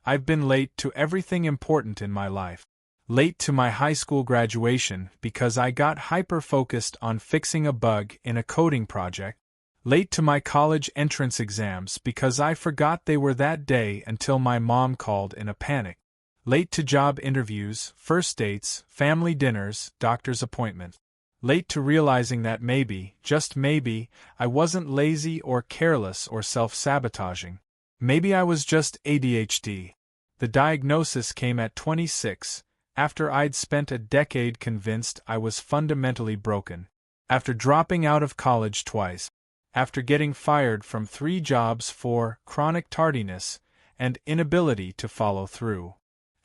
I've been late to everything important in my life. Late to my high school graduation because I got hyper-focused on fixing a bug in a coding project. Late to my college entrance exams because I forgot they were that day until my mom called in a panic. Late to job interviews, first dates, family dinners, doctor's appointments. Late to realizing that maybe, just maybe, I wasn't lazy or careless or self-sabotaging. Maybe I was just ADHD. The diagnosis came at 26, after I'd spent a decade convinced I was fundamentally broken. After dropping out of college twice. After getting fired from 3 jobs for chronic tardiness and inability to follow through.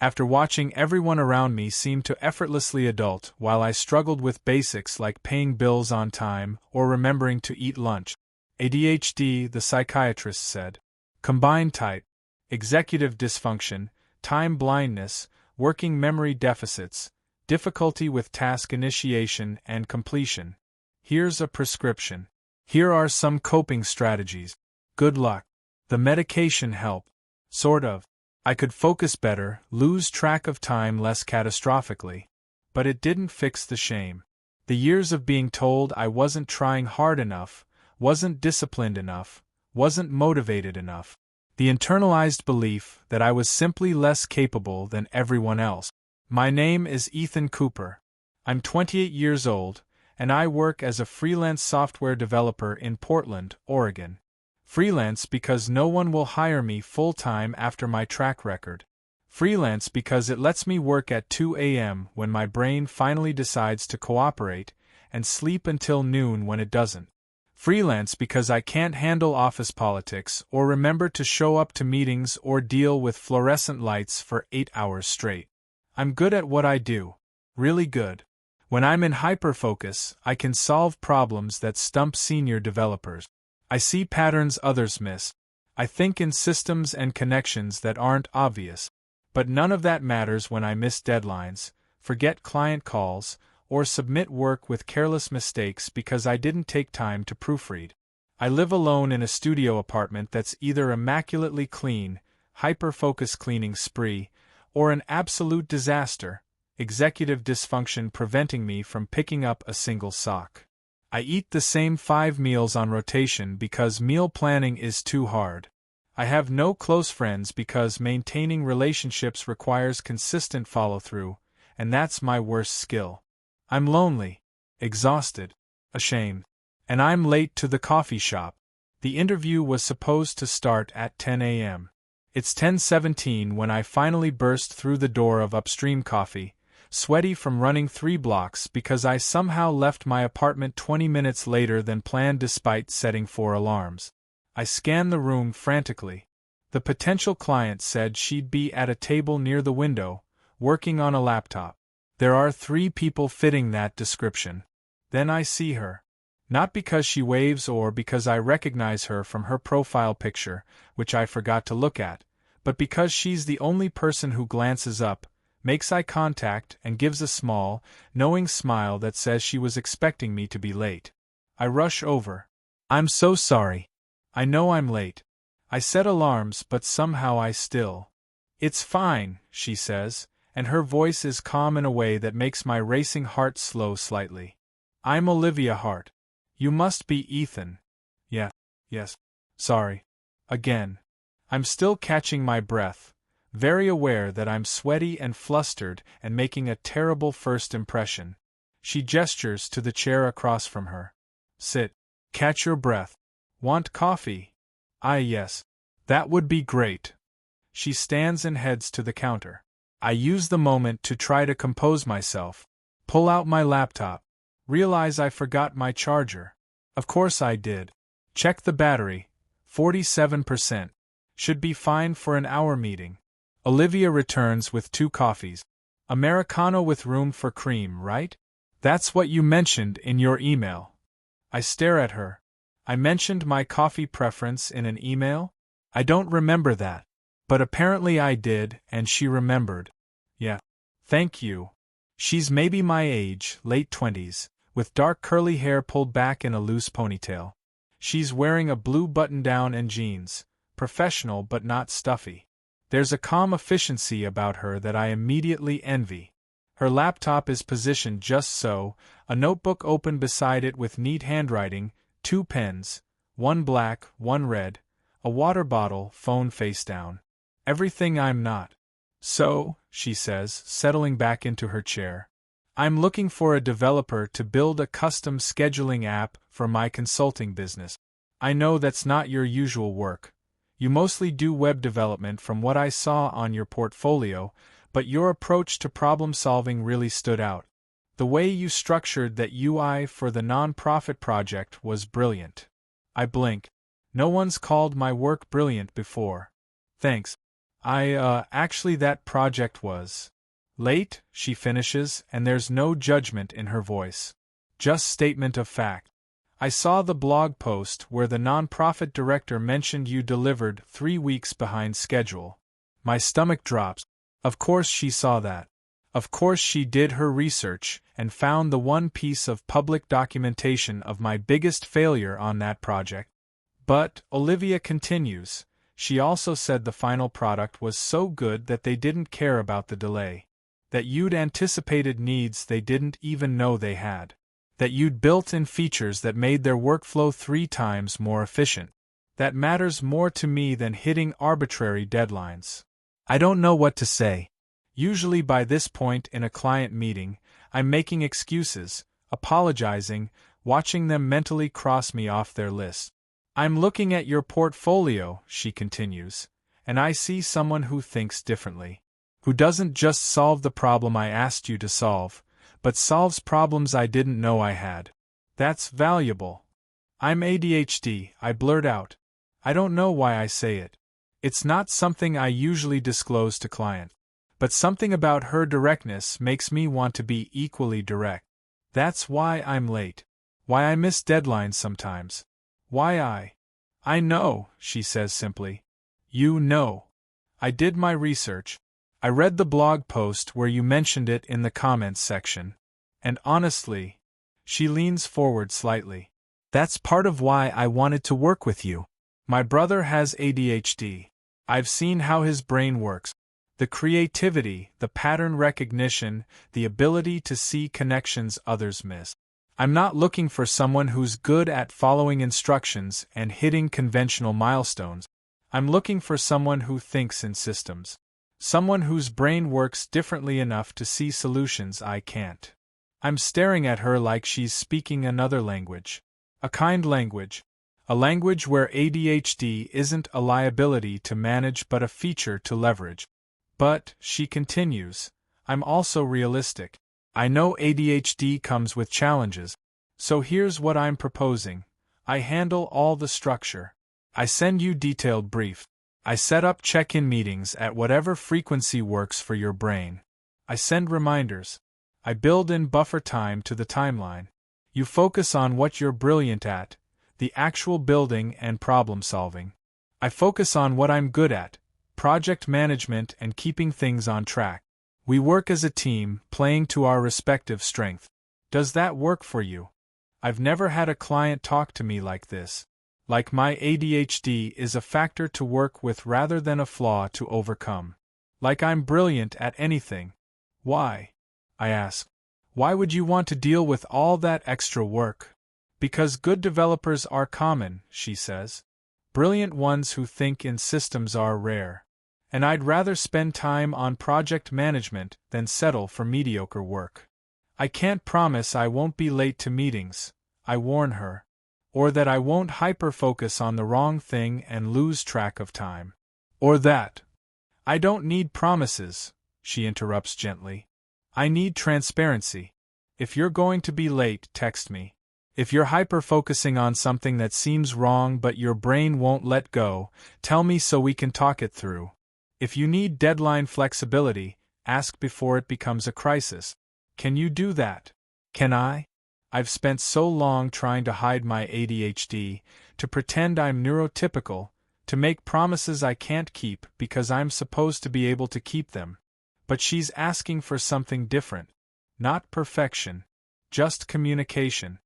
After watching everyone around me seem to effortlessly adult while I struggled with basics like paying bills on time or remembering to eat lunch. ADHD, the psychiatrist said. Combined type. Executive dysfunction, time blindness, working memory deficits, difficulty with task initiation and completion. Here's a prescription. Here are some coping strategies. Good luck. The medication helped. Sort of. I could focus better, lose track of time less catastrophically. But it didn't fix the shame. The years of being told I wasn't trying hard enough, wasn't disciplined enough, wasn't motivated enough. The internalized belief that I was simply less capable than everyone else. My name is Ethan Cooper. I'm 28 years old, and I work as a freelance software developer in Portland, Oregon. Freelance because no one will hire me full-time after my track record. Freelance because it lets me work at 2 a.m. when my brain finally decides to cooperate, and sleep until noon when it doesn't. Freelance because I can't handle office politics or remember to show up to meetings or deal with fluorescent lights for 8 hours straight. I'm good at what I do. Really good. When I'm in hyperfocus, I can solve problems that stump senior developers. I see patterns others miss. I think in systems and connections that aren't obvious. But none of that matters when I miss deadlines, forget client calls, or submit work with careless mistakes because I didn't take time to proofread. I live alone in a studio apartment that's either immaculately clean, hyper-focus cleaning spree, or an absolute disaster, executive dysfunction preventing me from picking up a single sock. I eat the same 5 meals on rotation because meal planning is too hard. I have no close friends because maintaining relationships requires consistent follow-through, and that's my worst skill. I'm lonely, exhausted, ashamed, and I'm late to the coffee shop. The interview was supposed to start at 10 a.m. It's 10:17 when I finally burst through the door of Upstream Coffee, sweaty from running 3 blocks because I somehow left my apartment 20 minutes later than planned despite setting 4 alarms. I scanned the room frantically. The potential client said she'd be at a table near the window, working on a laptop. There are 3 people fitting that description. Then I see her. Not because she waves or because I recognize her from her profile picture, which I forgot to look at, but because she's the only person who glances up, makes eye contact, and gives a small, knowing smile that says she was expecting me to be late. I rush over. I'm so sorry. I know I'm late. I set alarms, but somehow I still. It's fine, she says, and her voice is calm in a way that makes my racing heart slow slightly. I'm Olivia Hart. You must be Ethan. Yes. Sorry. Again. I'm still catching my breath, very aware that I'm sweaty and flustered and making a terrible first impression. She gestures to the chair across from her. Sit. Catch your breath. Want coffee? Yes. That would be great. She stands and heads to the counter. I use the moment to try to compose myself. Pull out my laptop. Realize I forgot my charger. Of course I did. Check the battery. 47%. Should be fine for an hour meeting. Olivia returns with 2 coffees. Americano with room for cream, right? That's what you mentioned in your email. I stare at her. I mentioned my coffee preference in an email? I don't remember that. But apparently I did, and she remembered. Yeah. Thank you. She's maybe my age, late 20s, with dark curly hair pulled back in a loose ponytail. She's wearing a blue button-down and jeans, professional but not stuffy. There's a calm efficiency about her that I immediately envy. Her laptop is positioned just so, a notebook open beside it with neat handwriting, 2 pens, one black, one red, a water bottle, phone face down. Everything I'm not. So, she says, settling back into her chair, I'm looking for a developer to build a custom scheduling app for my consulting business. I know that's not your usual work. You mostly do web development from what I saw on your portfolio, but your approach to problem solving really stood out. The way you structured that UI for the nonprofit project was brilliant. I blink. No one's called my work brilliant before. Thanks. Actually that project was late, she finishes, and there's no judgment in her voice. Just statement of fact. I saw the blog post where the nonprofit director mentioned you delivered 3 weeks behind schedule. My stomach drops. Of course she saw that. Of course she did her research and found the one piece of public documentation of my biggest failure on that project. But, Olivia continues, she also said the final product was so good that they didn't care about the delay. That you'd anticipated needs they didn't even know they had. That you'd built in features that made their workflow 3 times more efficient. That matters more to me than hitting arbitrary deadlines. I don't know what to say. Usually by this point in a client meeting, I'm making excuses, apologizing, watching them mentally cross me off their list. I'm looking at your portfolio, she continues, and I see someone who thinks differently. Who doesn't just solve the problem I asked you to solve, but solves problems I didn't know I had. That's valuable. I'm ADHD, I blurt out. I don't know why I say it. It's not something I usually disclose to clients. But something about her directness makes me want to be equally direct. That's why I'm late. Why I miss deadlines sometimes. I know, she says simply. You know. I did my research. I read the blog post where you mentioned it in the comments section. And honestly, she leans forward slightly. That's part of why I wanted to work with you. My brother has ADHD. I've seen how his brain works. The creativity, the pattern recognition, the ability to see connections others miss. I'm not looking for someone who's good at following instructions and hitting conventional milestones. I'm looking for someone who thinks in systems. Someone whose brain works differently enough to see solutions I can't. I'm staring at her like she's speaking another language. A kind language. A language where ADHD isn't a liability to manage but a feature to leverage. But, she continues, I'm also realistic. I know ADHD comes with challenges. So here's what I'm proposing. I handle all the structure. I send you detailed briefs. I set up check-in meetings at whatever frequency works for your brain. I send reminders. I build in buffer time to the timeline. You focus on what you're brilliant at, the actual building and problem solving. I focus on what I'm good at, project management and keeping things on track. We work as a team, playing to our respective strengths. Does that work for you? I've never had a client talk to me like this. Like my ADHD is a factor to work with rather than a flaw to overcome. Like I'm brilliant at anything. Why? I ask. Why would you want to deal with all that extra work? Because good developers are common, she says. Brilliant ones who think in systems are rare. And I'd rather spend time on project management than settle for mediocre work. I can't promise I won't be late to meetings, I warn her. Or that I won't hyper-focus on the wrong thing and lose track of time. Or that. I don't need promises, she interrupts gently. I need transparency. If you're going to be late, text me. If you're hyper-focusing on something that seems wrong but your brain won't let go, tell me so we can talk it through. If you need deadline flexibility, ask before it becomes a crisis. Can you do that? Can I? I've spent so long trying to hide my ADHD, to pretend I'm neurotypical, to make promises I can't keep because I'm supposed to be able to keep them. But she's asking for something different. Not perfection. Just communication.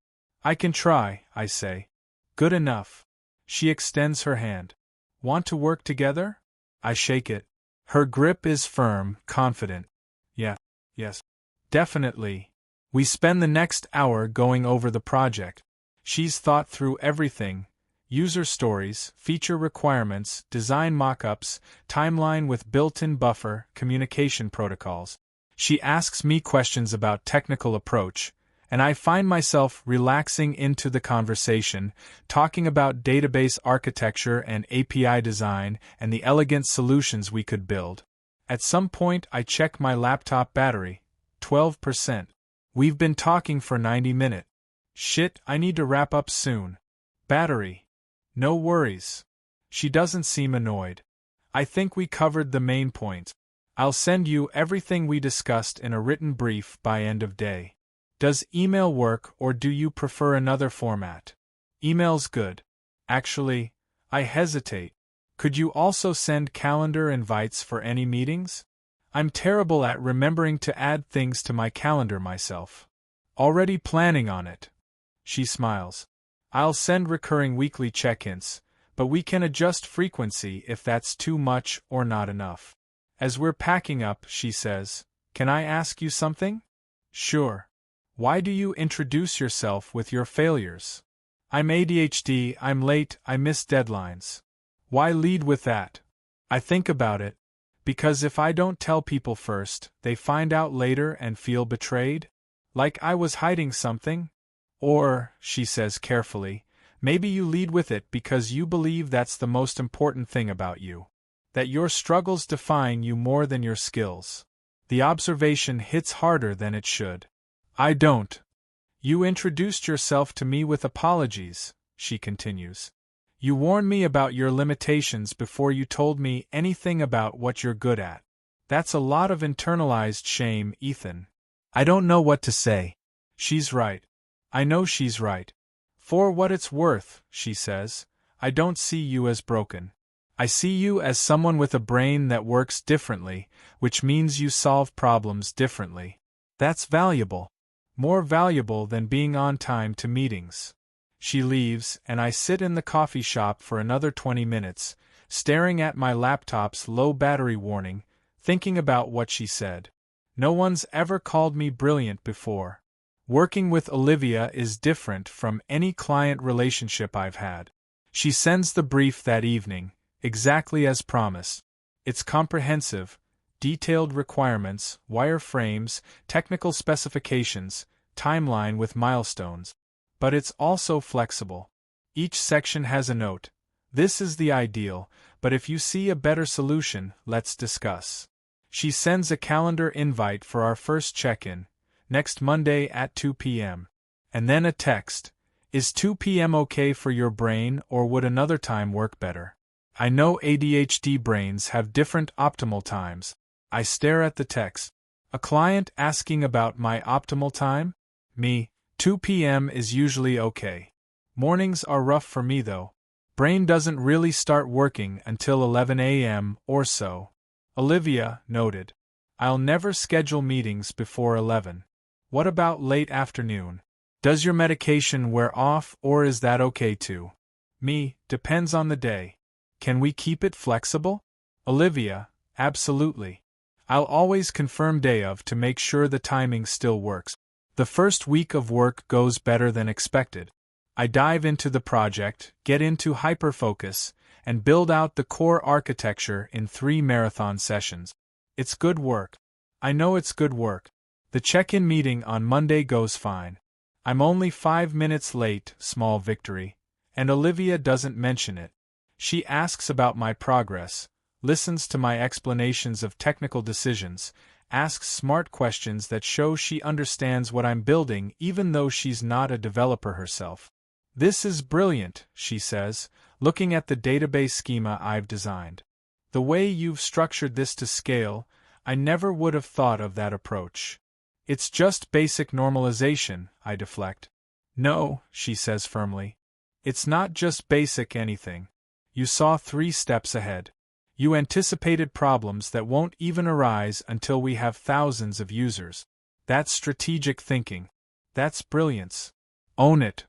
I can try, I say. Good enough. She extends her hand. Want to work together? I shake it. Her grip is firm, confident. Yeah, yes. Definitely. We spend the next hour going over the project. She's thought through everything: user stories, feature requirements, design mockups, timeline with built-in buffer, communication protocols. She asks me questions about technical approach, and I find myself relaxing into the conversation, talking about database architecture and API design and the elegant solutions we could build. At some point, I check my laptop battery. 12%. We've been talking for 90 minutes. Shit, I need to wrap up soon. Battery. No worries. She doesn't seem annoyed. I think we covered the main points. I'll send you everything we discussed in a written brief by end of day. Does email work, or do you prefer another format? Email's good. Actually, I hesitate. Could you also send calendar invites for any meetings? I'm terrible at remembering to add things to my calendar myself. Already planning on it. She smiles. I'll send recurring weekly check-ins, but we can adjust frequency if that's too much or not enough. As we're packing up, she says, "Can I ask you something?" Sure. Why do you introduce yourself with your failures? I'm ADHD, I'm late, I miss deadlines. Why lead with that? I think about it. Because if I don't tell people first, they find out later and feel betrayed? Like I was hiding something? Or, she says carefully, maybe you lead with it because you believe that's the most important thing about you. That your struggles define you more than your skills. The observation hits harder than it should. I don't. You introduced yourself to me with apologies, she continues. You warned me about your limitations before you told me anything about what you're good at. That's a lot of internalized shame, Ethan. I don't know what to say. She's right. I know she's right. For what it's worth, she says, I don't see you as broken. I see you as someone with a brain that works differently, which means you solve problems differently. That's valuable. More valuable than being on time to meetings. She leaves, and I sit in the coffee shop for another 20 minutes, staring at my laptop's low battery warning, thinking about what she said. No one's ever called me brilliant before. Working with Olivia is different from any client relationship I've had. She sends the brief that evening, exactly as promised. It's comprehensive, detailed requirements, wireframes, technical specifications, timeline with milestones. But it's also flexible. Each section has a note. This is the ideal, but if you see a better solution, let's discuss. She sends a calendar invite for our first check-in, next Monday at 2 p.m. And then a text. Is 2 p.m. okay for your brain, or would another time work better? I know ADHD brains have different optimal times. I stare at the text. A client asking about my optimal time? Me, 2 p.m. is usually okay. Mornings are rough for me though. Brain doesn't really start working until 11 a.m. or so. Olivia noted. I'll never schedule meetings before 11. What about late afternoon? Does your medication wear off, or is that okay too? Me, depends on the day. Can we keep it flexible? Olivia, absolutely. I'll always confirm day of to make sure the timing still works. The first week of work goes better than expected. I dive into the project, get into hyper-focus, and build out the core architecture in 3 marathon sessions. It's good work. I know it's good work. The check-in meeting on Monday goes fine. I'm only 5 minutes late, small victory, and Olivia doesn't mention it. She asks about my progress, listens to my explanations of technical decisions, asks smart questions that show she understands what I'm building even though she's not a developer herself. This is brilliant, she says, looking at the database schema I've designed. The way you've structured this to scale, I never would have thought of that approach. It's just basic normalization, I deflect. No, she says firmly. It's not just basic anything. You saw 3 steps ahead. You anticipated problems that won't even arise until we have thousands of users. That's strategic thinking. That's brilliance. Own it.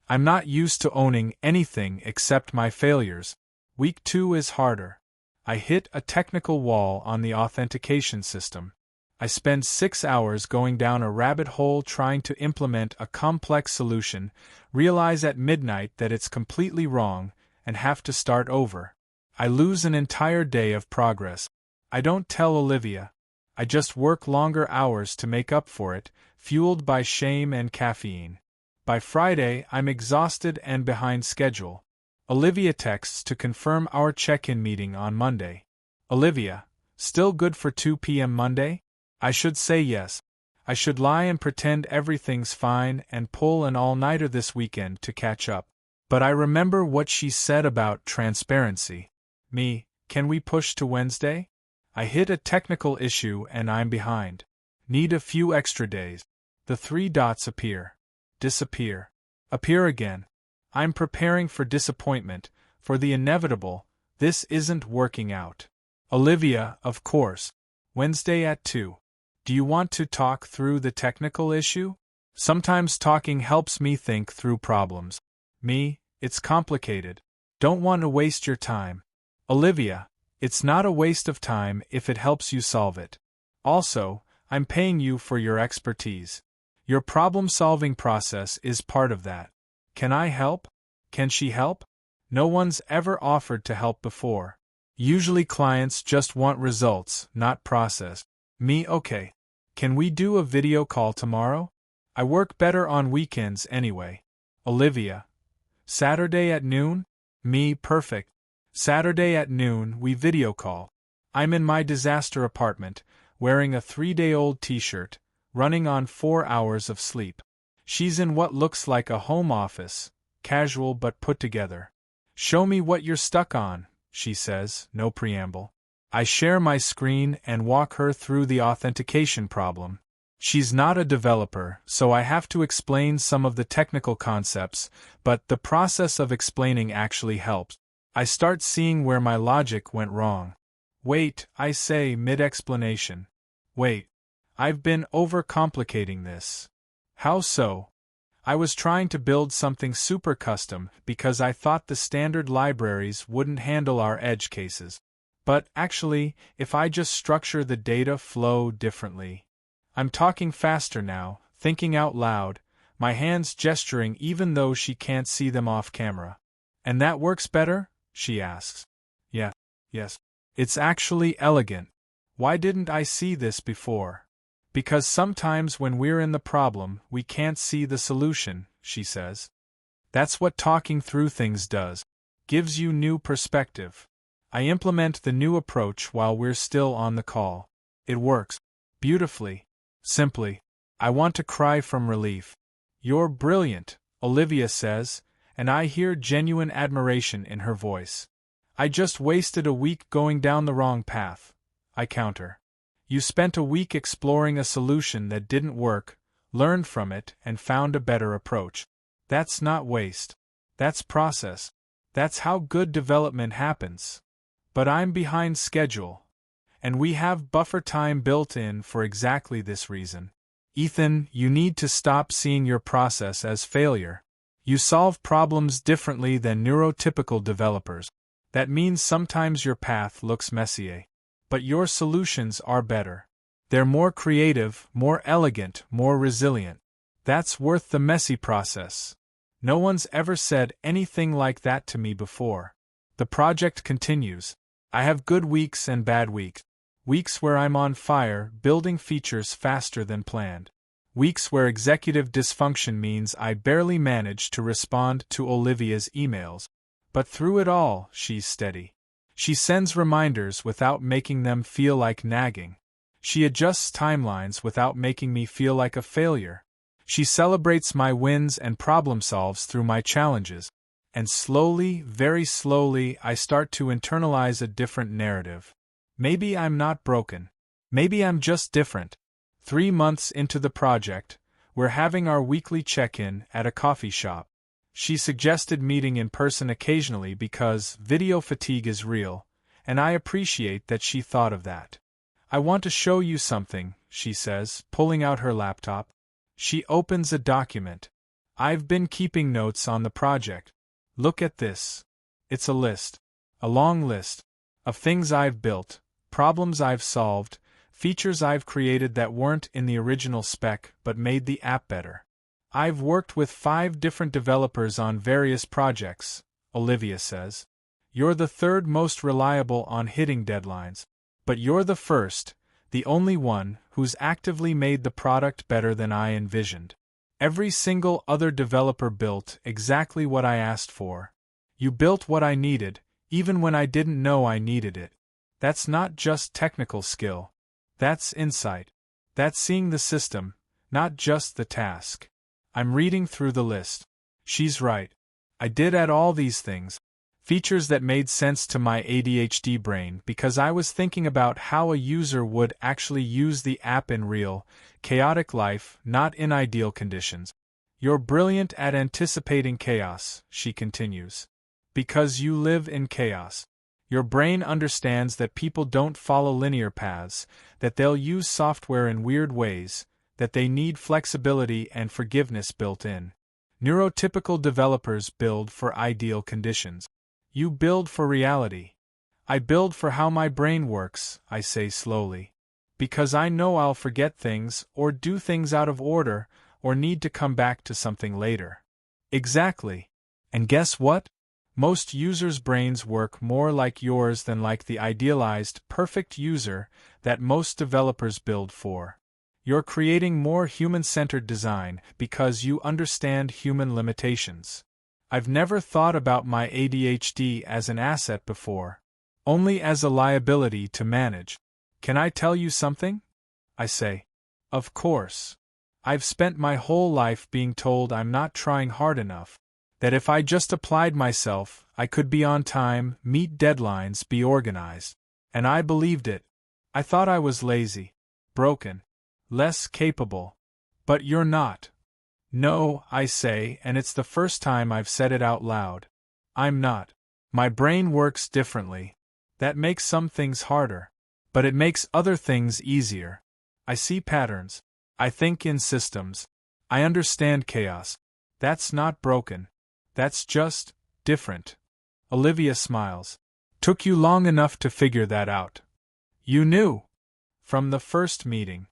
I'm not used to owning anything except my failures. Week 2 is harder. I hit a technical wall on the authentication system. I spend 6 hours going down a rabbit hole trying to implement a complex solution, realize at midnight that it's completely wrong, and have to start over. I lose an entire day of progress. I don't tell Olivia. I just work longer hours to make up for it, fueled by shame and caffeine. By Friday, I'm exhausted and behind schedule. Olivia texts to confirm our check-in meeting on Monday. Olivia, still good for 2 p.m. Monday? I should say yes. I should lie and pretend everything's fine and pull an all-nighter this weekend to catch up. But I remember what she said about transparency. Me, can we push to Wednesday? I hit a technical issue and I'm behind. Need a few extra days. The 3 dots appear. Disappear. Appear again. I'm preparing for disappointment, for the inevitable. This isn't working out. Olivia, of course. Wednesday at 2. Do you want to talk through the technical issue? Sometimes talking helps me think through problems. Me, it's complicated. Don't want to waste your time. Olivia, it's not a waste of time if it helps you solve it. Also, I'm paying you for your expertise. Your problem-solving process is part of that. Can I help? Can she help? No one's ever offered to help before. Usually clients just want results, not process. Me, okay. Can we do a video call tomorrow? I work better on weekends anyway. Olivia. Saturday at noon? Me, perfect. Saturday at noon, we video call. I'm in my disaster apartment, wearing a 3-day-old t-shirt, running on 4 hours of sleep. She's in what looks like a home office, casual but put together. Show me what you're stuck on, she says, no preamble. I share my screen and walk her through the authentication problem. She's not a developer, so I have to explain some of the technical concepts, but the process of explaining actually helps. I start seeing where my logic went wrong. Wait, I say mid-explanation. Wait. I've been overcomplicating this. How so? I was trying to build something super custom because I thought the standard libraries wouldn't handle our edge cases. But actually, if I just structure the data flow differently. I'm talking faster now, thinking out loud, my hands gesturing even though she can't see them off camera. And that works better? She asks. Yeah, yes. It's actually elegant. Why didn't I see this before? Because sometimes when we're in the problem, we can't see the solution, she says. That's what talking through things does. Gives you new perspective. I implement the new approach while we're still on the call. It works. Beautifully. Simply. I want to cry from relief. You're brilliant, Olivia says, and I hear genuine admiration in her voice. I just wasted a week going down the wrong path, I counter. You spent a week exploring a solution that didn't work, learned from it, and found a better approach. That's not waste. That's process. That's how good development happens. But I'm behind schedule. And we have buffer time built in for exactly this reason. Ethan, you need to stop seeing your process as failure. You solve problems differently than neurotypical developers. That means sometimes your path looks messy. But your solutions are better. They're more creative, more elegant, more resilient. That's worth the messy process. No one's ever said anything like that to me before. The project continues. I have good weeks and bad weeks. Weeks where I'm on fire, building features faster than planned. Weeks where executive dysfunction means I barely manage to respond to Olivia's emails. But through it all, she's steady. She sends reminders without making them feel like nagging. She adjusts timelines without making me feel like a failure. She celebrates my wins and problem solves through my challenges. And slowly, very slowly, I start to internalize a different narrative. Maybe I'm not broken. Maybe I'm just different. 3 months into the project, we're having our weekly check-in at a coffee shop. She suggested meeting in person occasionally because video fatigue is real, and I appreciate that she thought of that. I want to show you something, she says, pulling out her laptop. She opens a document. I've been keeping notes on the project. Look at this. It's a list. A long list. Of things I've built, problems I've solved, features I've created that weren't in the original spec but made the app better. I've worked with 5 different developers on various projects, Olivia says. You're the third most reliable on hitting deadlines. But you're the first, the only one, who's actively made the product better than I envisioned. Every single other developer built exactly what I asked for. You built what I needed, even when I didn't know I needed it. That's not just technical skill. That's insight. That's seeing the system, not just the task. I'm reading through the list. She's right. I did add all these things. Features that made sense to my ADHD brain because I was thinking about how a user would actually use the app in real, chaotic life, not in ideal conditions. You're brilliant at anticipating chaos, she continues. Because you live in chaos. Your brain understands that people don't follow linear paths, that they'll use software in weird ways, that they need flexibility and forgiveness built in. Neurotypical developers build for ideal conditions. You build for reality. I build for how my brain works, I say slowly. Because I know I'll forget things, or do things out of order, or need to come back to something later. Exactly. And guess what? Most users' brains work more like yours than like the idealized, perfect user that most developers build for. You're creating more human-centered design because you understand human limitations. I've never thought about my ADHD as an asset before, only as a liability to manage. Can I tell you something? I say. Of course. I've spent my whole life being told I'm not trying hard enough, that if I just applied myself, I could be on time, meet deadlines, be organized. And I believed it. I thought I was lazy, broken, less capable. But you're not. No, I say, and it's the first time I've said it out loud. I'm not. My brain works differently. That makes some things harder. But it makes other things easier. I see patterns. I think in systems. I understand chaos. That's not broken. That's just different. Olivia smiles. Took you long enough to figure that out. You knew. From the first meeting.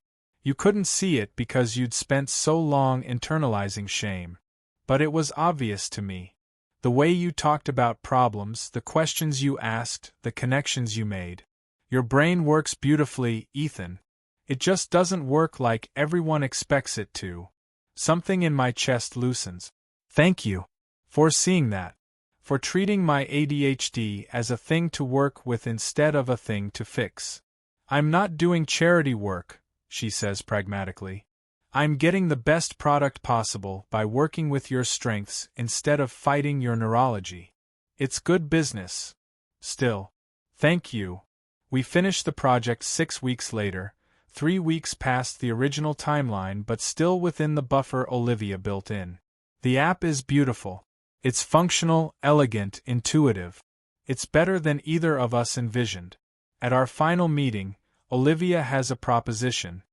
You couldn't see it because you'd spent so long internalizing shame. But it was obvious to me. The way you talked about problems, the questions you asked, the connections you made. Your brain works beautifully, Ethan. It just doesn't work like everyone expects it to. Something in my chest loosens. Thank you for seeing that. For treating my ADHD as a thing to work with instead of a thing to fix. I'm not doing charity work, she says pragmatically. I'm getting the best product possible by working with your strengths instead of fighting your neurology. It's good business. Still. Thank you. We finished the project 6 weeks later, 3 weeks past the original timeline but still within the buffer Olivia built in. The app is beautiful. It's functional, elegant, intuitive. It's better than either of us envisioned. At our final meeting, Olivia has a proposition.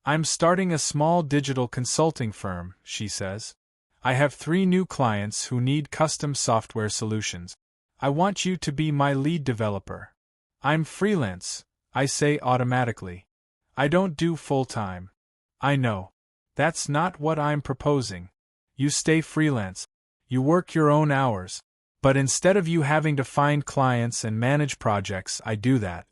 I'm starting a small digital consulting firm, she says. I have 3 new clients who need custom software solutions. I want you to be my lead developer. I'm freelance, I say automatically. I don't do full-time. I know. That's not what I'm proposing. You stay freelance. You work your own hours. But instead of you having to find clients and manage projects, I do that.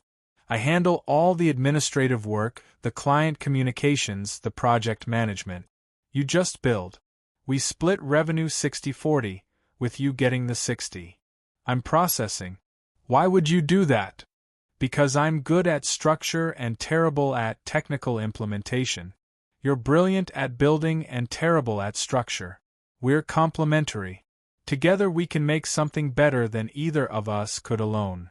I handle all the administrative work, the client communications, the project management. You just build. We split revenue 60-40, with you getting the 60. I'm processing. Why would you do that? Because I'm good at structure and terrible at technical implementation. You're brilliant at building and terrible at structure. We're complementary. Together we can make something better than either of us could alone.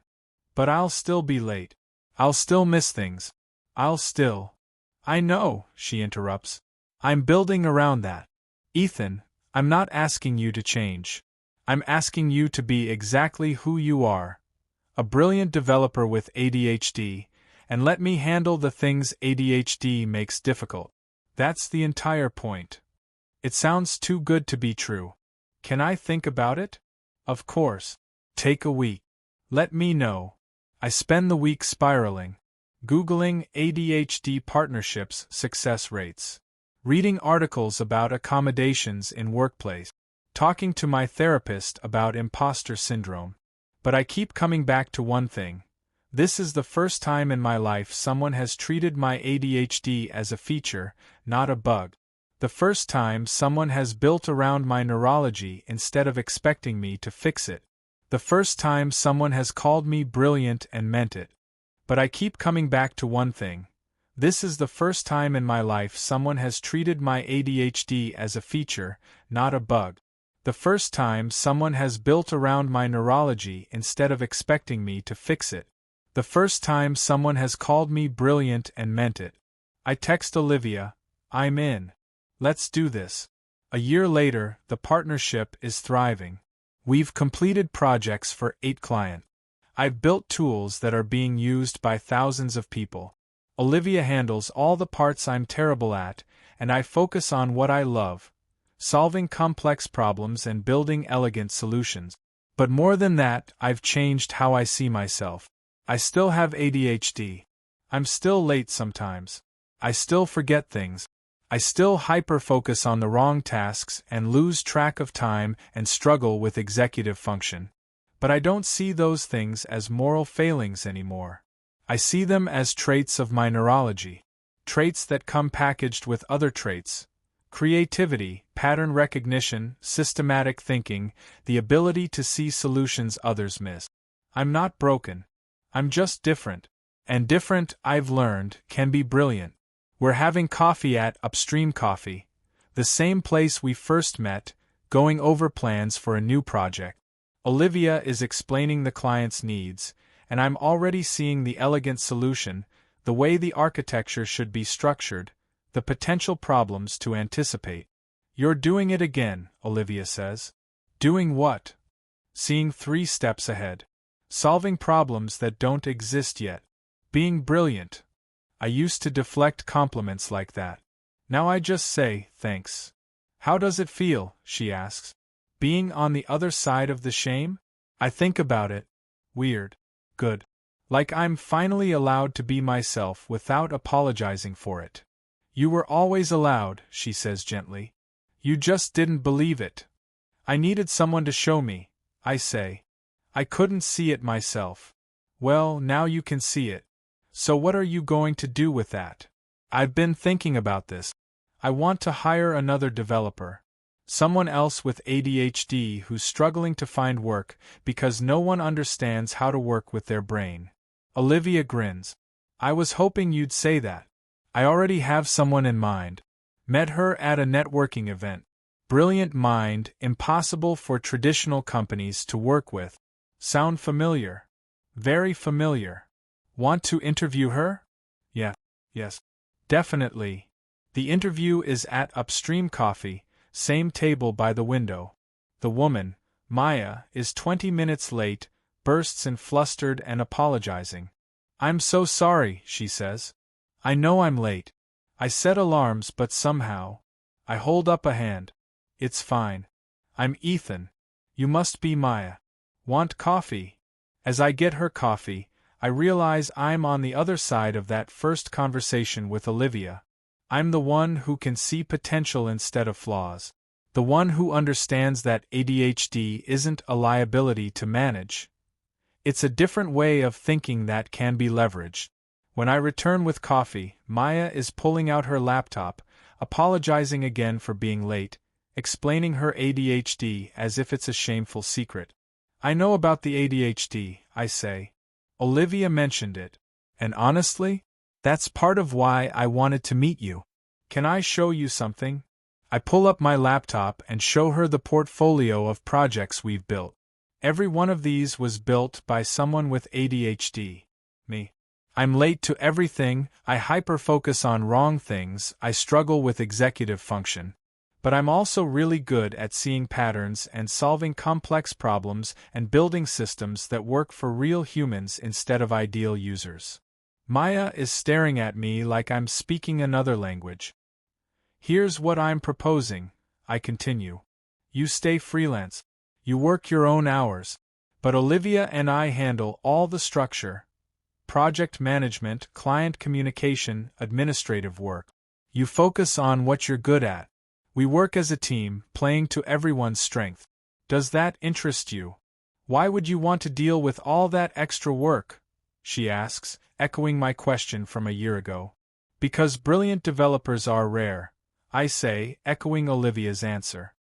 But I'll still be late. I'll still miss things. I know, she interrupts. I'm building around that. Ethan, I'm not asking you to change. I'm asking you to be exactly who you are. A brilliant developer with ADHD, and let me handle the things ADHD makes difficult. That's the entire point. It sounds too good to be true. Can I think about it? Of course. Take a week. Let me know. I spend the week spiraling, Googling ADHD partnerships success rates, reading articles about accommodations in workplace, talking to my therapist about imposter syndrome. But I keep coming back to one thing. This is the first time in my life someone has treated my ADHD as a feature, not a bug. The first time someone has built around my neurology instead of expecting me to fix it. The first time someone has called me brilliant and meant it. But I keep coming back to one thing. This is the first time in my life someone has treated my ADHD as a feature, not a bug. The first time someone has built around my neurology instead of expecting me to fix it. The first time someone has called me brilliant and meant it. I text Olivia, I'm in. Let's do this. A year later, the partnership is thriving. We've completed projects for 8 clients. I've built tools that are being used by thousands of people. Olivia handles all the parts I'm terrible at, and I focus on what I love, solving complex problems and building elegant solutions. But more than that, I've changed how I see myself. I still have ADHD. I'm still late sometimes. I still forget things. I still hyper-focus on the wrong tasks and lose track of time and struggle with executive function. But I don't see those things as moral failings anymore. I see them as traits of my neurology. Traits that come packaged with other traits. Creativity, pattern recognition, systematic thinking, the ability to see solutions others miss. I'm not broken. I'm just different. And different, I've learned, can be brilliant. We're having coffee at Upstream Coffee, the same place we first met, going over plans for a new project. Olivia is explaining the client's needs, and I'm already seeing the elegant solution, the way the architecture should be structured, the potential problems to anticipate. You're doing it again, Olivia says. Doing what? Seeing 3 steps ahead. Solving problems that don't exist yet. Being brilliant. I used to deflect compliments like that. Now I just say, thanks. How does it feel, she asks. Being on the other side of the shame? I think about it. Weird. Good. Like I'm finally allowed to be myself without apologizing for it. You were always allowed, she says gently. You just didn't believe it. I needed someone to show me, I say. I couldn't see it myself. Well, now you can see it. So what are you going to do with that? I've been thinking about this. I want to hire another developer. Someone else with ADHD who's struggling to find work because no one understands how to work with their brain. Olivia grins. I was hoping you'd say that. I already have someone in mind. Met her at a networking event. Brilliant mind, impossible for traditional companies to work with. Sound familiar? Very familiar. Want to interview her? Yeah. Yes. Definitely. The interview is at Upstream Coffee, same table by the window. The woman, Maya, is 20 minutes late, bursts in flustered and apologizing. I'm so sorry, she says. I know I'm late. I set alarms but somehow. I hold up a hand. It's fine. I'm Ethan. You must be Maya. Want coffee? As I get her coffee, I realize I'm on the other side of that first conversation with Olivia. I'm the one who can see potential instead of flaws. The one who understands that ADHD isn't a liability to manage. It's a different way of thinking that can be leveraged. When I return with coffee, Maya is pulling out her laptop, apologizing again for being late, explaining her ADHD as if it's a shameful secret. I know about the ADHD, I say. Olivia mentioned it. And honestly, that's part of why I wanted to meet you. Can I show you something? I pull up my laptop and show her the portfolio of projects we've built. Every one of these was built by someone with ADHD. Me. I'm late to everything, I hyper-focus on wrong things, I struggle with executive function. But I'm also really good at seeing patterns and solving complex problems and building systems that work for real humans instead of ideal users. Maya is staring at me like I'm speaking another language. Here's what I'm proposing, I continue. You stay freelance. You work your own hours. But Olivia and I handle all the structure, project management, client communication, administrative work. You focus on what you're good at. We work as a team, playing to everyone's strength. Does that interest you? Why would you want to deal with all that extra work? She asks, echoing my question from a year ago. Because brilliant developers are rare, I say, echoing Olivia's answer.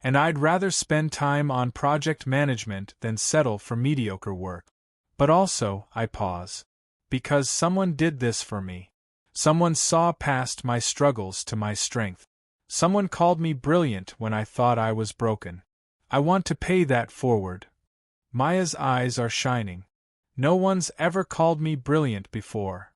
And I'd rather spend time on project management than settle for mediocre work. But also, I pause. Because someone did this for me. Someone saw past my struggles to my strength. Someone called me brilliant when I thought I was broken. I want to pay that forward. Maya's eyes are shining. No one's ever called me brilliant before.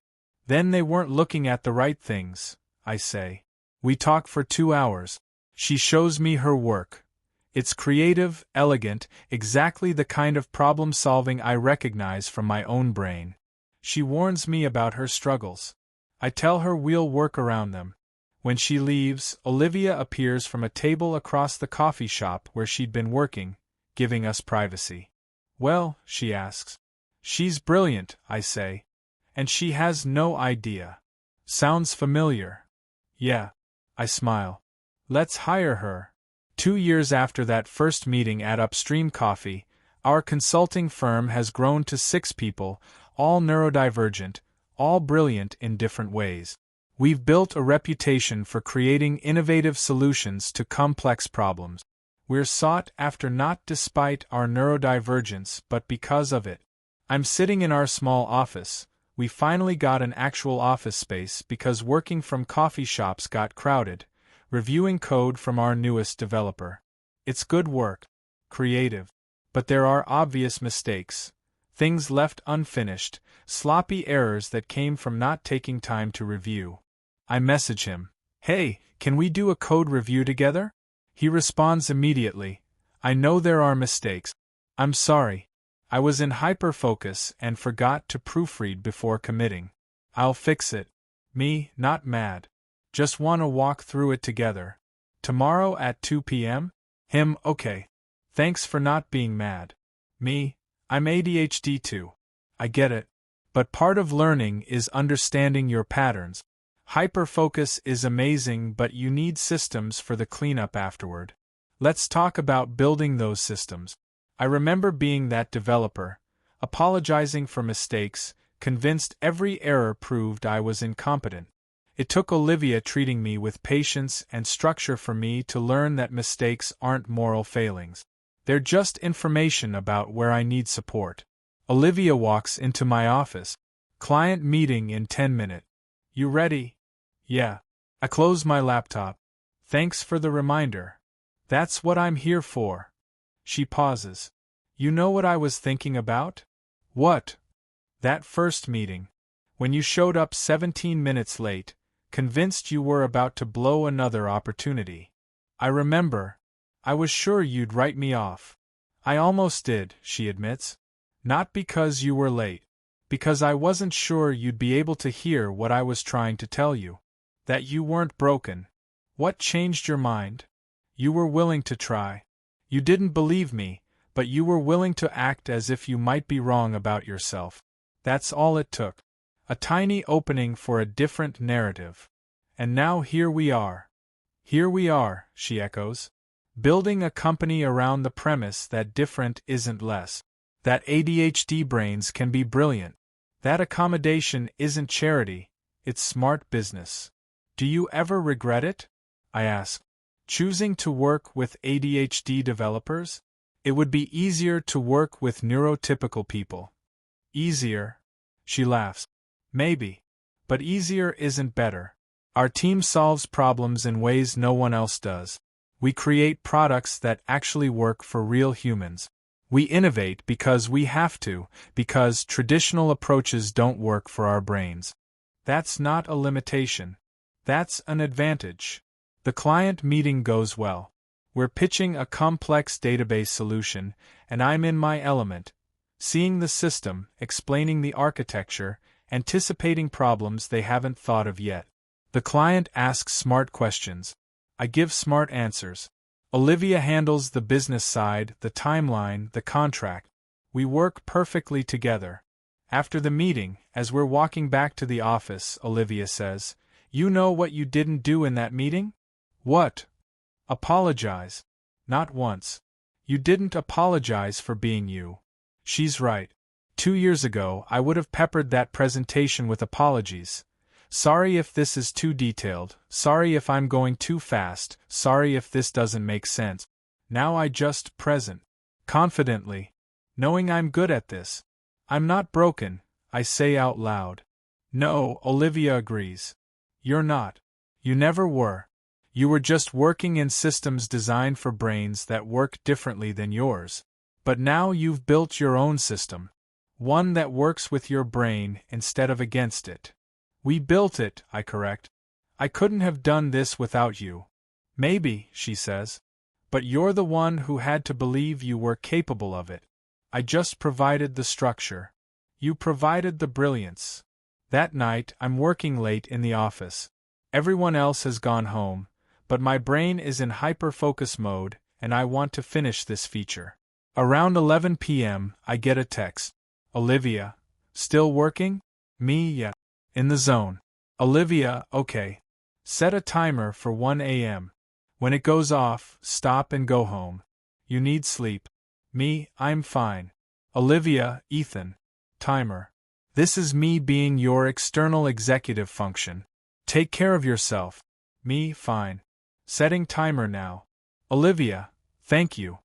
Then they weren't looking at the right things, I say. We talk for 2 hours. She shows me her work. It's creative, elegant, exactly the kind of problem-solving I recognize from my own brain. She warns me about her struggles. I tell her we'll work around them. When she leaves, Olivia appears from a table across the coffee shop where she'd been working, giving us privacy. Well, she asks. She's brilliant, I say. And she has no idea. Sounds familiar. Yeah. I smile. Let's hire her. 2 years after that first meeting at Upstream Coffee, our consulting firm has grown to 6 people, all neurodivergent, all brilliant in different ways. We've built a reputation for creating innovative solutions to complex problems. We're sought after not despite our neurodivergence but because of it. I'm sitting in our small office. We finally got an actual office space because working from coffee shops got crowded, reviewing code from our newest developer. It's good work. Creative. But there are obvious mistakes. Things left unfinished, sloppy errors that came from not taking time to review. I message him. Hey, can we do a code review together? He responds immediately. I know there are mistakes. I'm sorry. I was in hyper-focus and forgot to proofread before committing. I'll fix it. Me, not mad. Just want to walk through it together. Tomorrow at 2 p.m.? Him, okay. Thanks for not being mad. Me, I'm ADHD too. I get it. But part of learning is understanding your patterns. Hyperfocus is amazing, but you need systems for the cleanup afterward. Let's talk about building those systems. I remember being that developer, apologizing for mistakes, convinced every error proved I was incompetent. It took Olivia treating me with patience and structure for me to learn that mistakes aren't moral failings. They're just information about where I need support. Olivia walks into my office. Client meeting in 10 minutes. You ready? Yeah. I close my laptop. Thanks for the reminder. That's what I'm here for. She pauses. You know what I was thinking about? What? That first meeting. When you showed up 17 minutes late, convinced you were about to blow another opportunity. I remember. I was sure you'd write me off. I almost did, she admits. Not because you were late. Because I wasn't sure you'd be able to hear what I was trying to tell you. That you weren't broken. What changed your mind? You were willing to try. You didn't believe me, but you were willing to act as if you might be wrong about yourself. That's all it took. A tiny opening for a different narrative. And now here we are. Here we are, she echoes. Building a company around the premise that different isn't less. That ADHD brains can be brilliant. That accommodation isn't charity, it's smart business. Do you ever regret it? I ask. Choosing to work with ADHD developers? It would be easier to work with neurotypical people. Easier? She laughs. Maybe. But easier isn't better. Our team solves problems in ways no one else does. We create products that actually work for real humans. We innovate because we have to, because traditional approaches don't work for our brains. That's not a limitation. That's an advantage. The client meeting goes well. We're pitching a complex database solution, and I'm in my element. Seeing the system, explaining the architecture, anticipating problems they haven't thought of yet. The client asks smart questions. I give smart answers. Olivia handles the business side, the timeline, the contract. We work perfectly together. After the meeting, as we're walking back to the office, Olivia says, "You know what you didn't do in that meeting?" "What?" "Apologize." "Not once. You didn't apologize for being you." She's right. 2 years ago, I would have peppered that presentation with apologies. "Sorry if this is too detailed, sorry if I'm going too fast, sorry if this doesn't make sense." Now I just present. Confidently. Knowing I'm good at this. "I'm not broken," I say out loud. "No," Olivia agrees. "You're not. You never were. You were just working in systems designed for brains that work differently than yours. But now you've built your own system. One that works with your brain instead of against it." "We built it," I correct. "I couldn't have done this without you." "Maybe," she says. "But you're the one who had to believe you were capable of it. I just provided the structure. You provided the brilliance." That night, I'm working late in the office. Everyone else has gone home, but my brain is in hyper-focus mode, and I want to finish this feature. Around 11 p.m., I get a text. "Olivia, still working?" "Me, yeah." "In the zone." "Olivia, okay. Set a timer for 1 a.m. When it goes off, stop and go home. You need sleep." "Me, I'm fine." "Olivia, Ethan. Timer. This is me being your external executive function. Take care of yourself." "Me, fine. Setting timer now." "Olivia, thank you.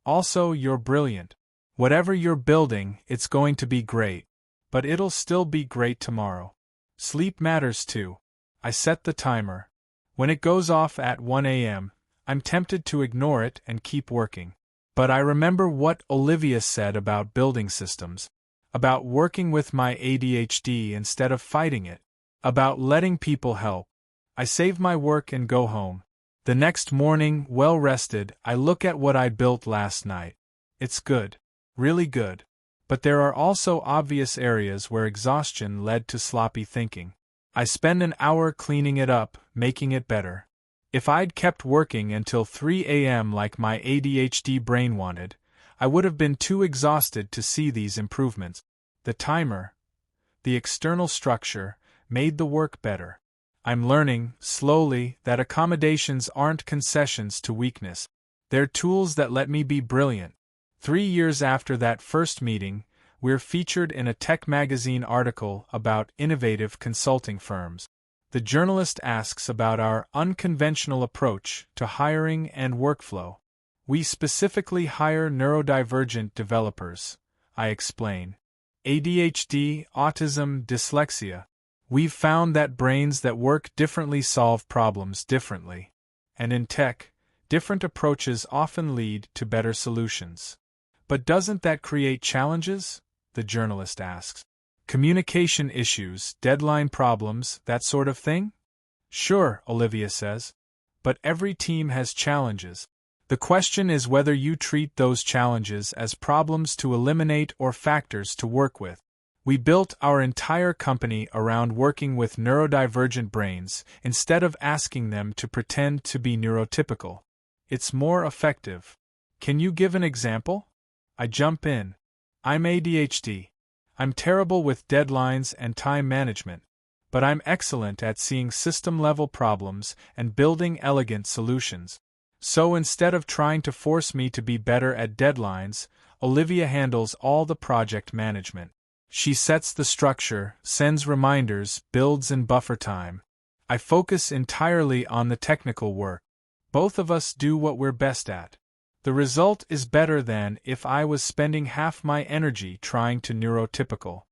Also, you're brilliant. Whatever you're building, it's going to be great. But it'll still be great tomorrow. Sleep matters too." I set the timer. When it goes off at 1 a.m., I'm tempted to ignore it and keep working. But I remember what Olivia said about building systems. About working with my ADHD instead of fighting it. About letting people help. I save my work and go home. The next morning, well rested, I look at what I built last night. It's good. Really good. But there are also obvious areas where exhaustion led to sloppy thinking. I spend an hour cleaning it up, making it better. If I'd kept working until 3 a.m. like my ADHD brain wanted, I would have been too exhausted to see these improvements. The timer, the external structure, made the work better. I'm learning, slowly, that accommodations aren't concessions to weakness. They're tools that let me be brilliant. 3 years after that first meeting, we're featured in a tech magazine article about innovative consulting firms. The journalist asks about our unconventional approach to hiring and workflow. "We specifically hire neurodivergent developers," I explain. "ADHD, autism, dyslexia. We've found that brains that work differently solve problems differently. And in tech, different approaches often lead to better solutions." "But doesn't that create challenges?" the journalist asks. "Communication issues, deadline problems, that sort of thing?" "Sure," Olivia says. "But every team has challenges. The question is whether you treat those challenges as problems to eliminate or factors to work with." We built our entire company around working with neurodivergent brains instead of asking them to pretend to be neurotypical. It's more effective. "Can you give an example?" I jump in. "I'm ADHD. I'm terrible with deadlines and time management. But I'm excellent at seeing system-level problems and building elegant solutions. So instead of trying to force me to be better at deadlines, Olivia handles all the project management. She sets the structure, sends reminders, builds in buffer time. I focus entirely on the technical work. Both of us do what we're best at. The result is better than if I was spending half my energy trying to neurotypical.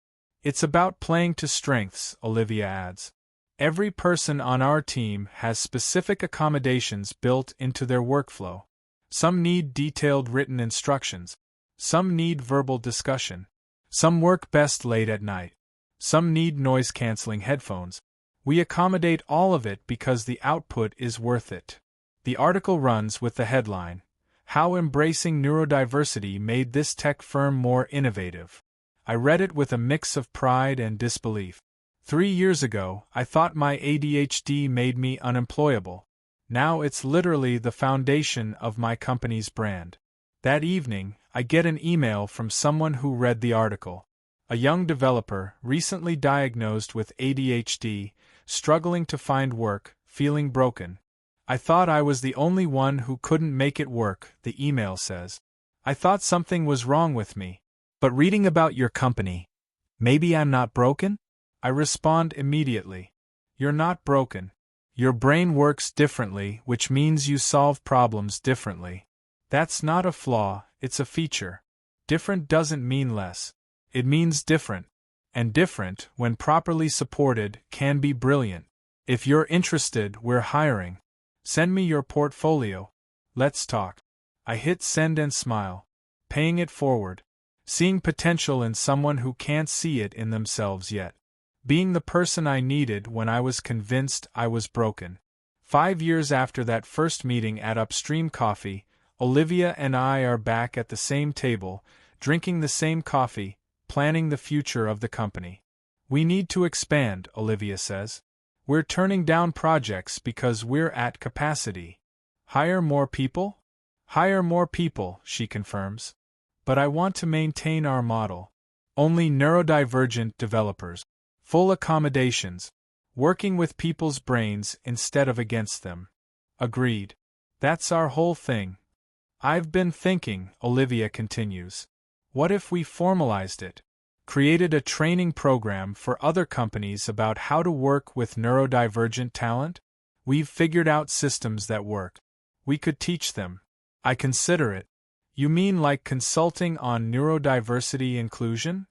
It's about playing to strengths, Olivia adds. Every person on our team has specific accommodations built into their workflow. Some need detailed written instructions. Some need verbal discussion. Some work best late at night. Some need noise-canceling headphones. We accommodate all of it because the output is worth it. The article runs with the headline, "How Embracing Neurodiversity Made This Tech Firm More Innovative." I read it with a mix of pride and disbelief. 3 years ago, I thought my ADHD made me unemployable. Now it's literally the foundation of my company's brand. That evening, I get an email from someone who read the article. a young developer recently diagnosed with ADHD, struggling to find work, feeling broken. I thought I was the only one who couldn't make it work, the email says. I thought something was wrong with me. But reading about your company, maybe I'm not broken? I respond immediately. You're not broken. Your brain works differently, which means you solve problems differently. That's not a flaw, it's a feature. Different doesn't mean less. It means different. And different, when properly supported, can be brilliant. If you're interested, we're hiring. Send me your portfolio. Let's talk. I hit send and smile, paying it forward. Seeing potential in someone who can't see it in themselves yet. Being the person I needed when I was convinced I was broken. 5 years after that first meeting at Upstream Coffee, Olivia and I are back at the same table, drinking the same coffee, planning the future of the company. We need to expand, Olivia says. We're turning down projects because we're at capacity. Hire more people? Hire more people, she confirms. But I want to maintain our model. Only neurodivergent developers. Full accommodations. Working with people's brains instead of against them. Agreed. That's our whole thing. I've been thinking, Olivia continues. What if we formalized it? Created a training program for other companies about how to work with neurodivergent talent? We've figured out systems that work. We could teach them. I consider it. You mean like consulting on neurodiversity inclusion?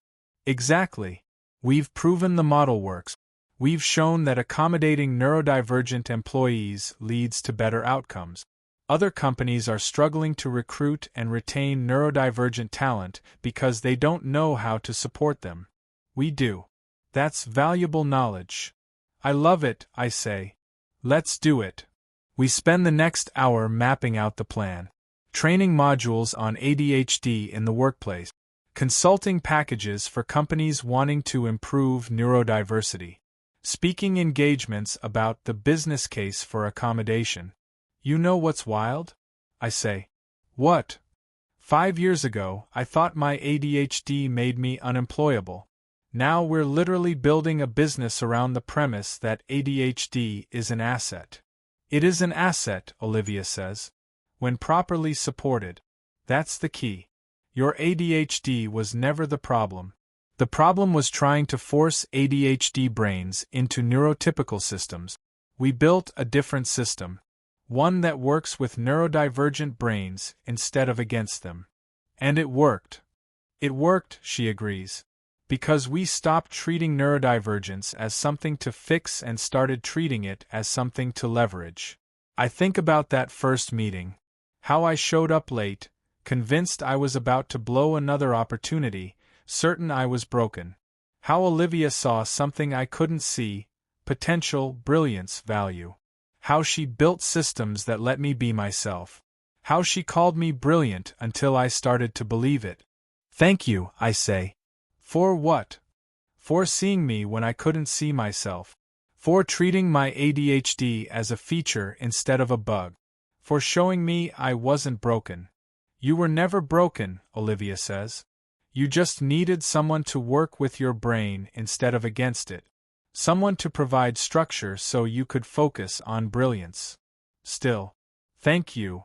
Exactly. We've proven the model works. We've shown that accommodating neurodivergent employees leads to better outcomes. Other companies are struggling to recruit and retain neurodivergent talent because they don't know how to support them. We do. That's valuable knowledge. I love it, I say. Let's do it. We spend the next hour mapping out the plan. Training modules on ADHD in the workplace. Consulting packages for companies wanting to improve neurodiversity. Speaking engagements about the business case for accommodation. You know what's wild? I say. What? 5 years ago, I thought my ADHD made me unemployable. Now we're literally building a business around the premise that ADHD is an asset. It is an asset, Olivia says. When properly supported. That's the key. Your ADHD was never the problem. The problem was trying to force ADHD brains into neurotypical systems. We built a different system. One that works with neurodivergent brains instead of against them. And it worked. It worked, she agrees. Because we stopped treating neurodivergence as something to fix and started treating it as something to leverage. I think about that first meeting. How I showed up late, convinced I was about to blow another opportunity, certain I was broken. How Olivia saw something I couldn't see, potential, brilliance, value. How she built systems that let me be myself. How she called me brilliant until I started to believe it. Thank you, I say. For what? For seeing me when I couldn't see myself. For treating my ADHD as a feature instead of a bug. For showing me I wasn't broken. You were never broken, Olivia says. You just needed someone to work with your brain instead of against it. Someone to provide structure so you could focus on brilliance. Still. Thank you.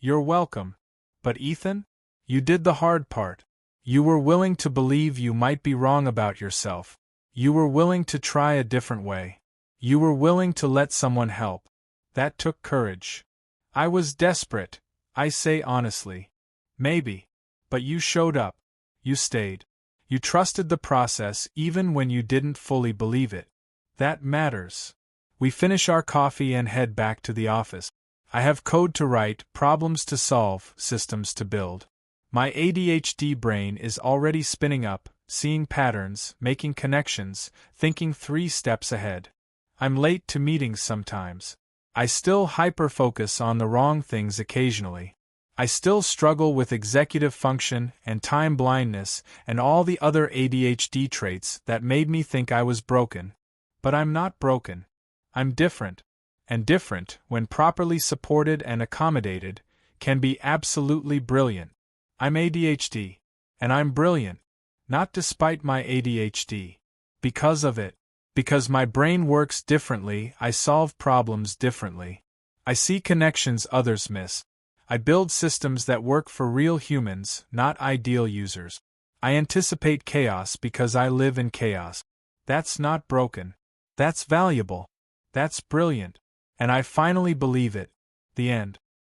You're welcome. But Ethan? You did the hard part. You were willing to believe you might be wrong about yourself. You were willing to try a different way. You were willing to let someone help. That took courage. I was desperate, I say honestly. Maybe. But you showed up. You stayed. You trusted the process even when you didn't fully believe it. That matters. We finish our coffee and head back to the office. I have code to write, problems to solve, systems to build. My ADHD brain is already spinning up, seeing patterns, making connections, thinking 3 steps ahead. I'm late to meetings sometimes. I still hyper-focus on the wrong things occasionally. I still struggle with executive function and time blindness and all the other ADHD traits that made me think I was broken. But I'm not broken. I'm different. And different, when properly supported and accommodated, can be absolutely brilliant. I'm ADHD. And I'm brilliant. Not despite my ADHD. Because of it. Because my brain works differently, I solve problems differently. I see connections others miss. I build systems that work for real humans, not ideal users. I anticipate chaos because I live in chaos. That's not broken. That's valuable. That's brilliant. And I finally believe it. The end.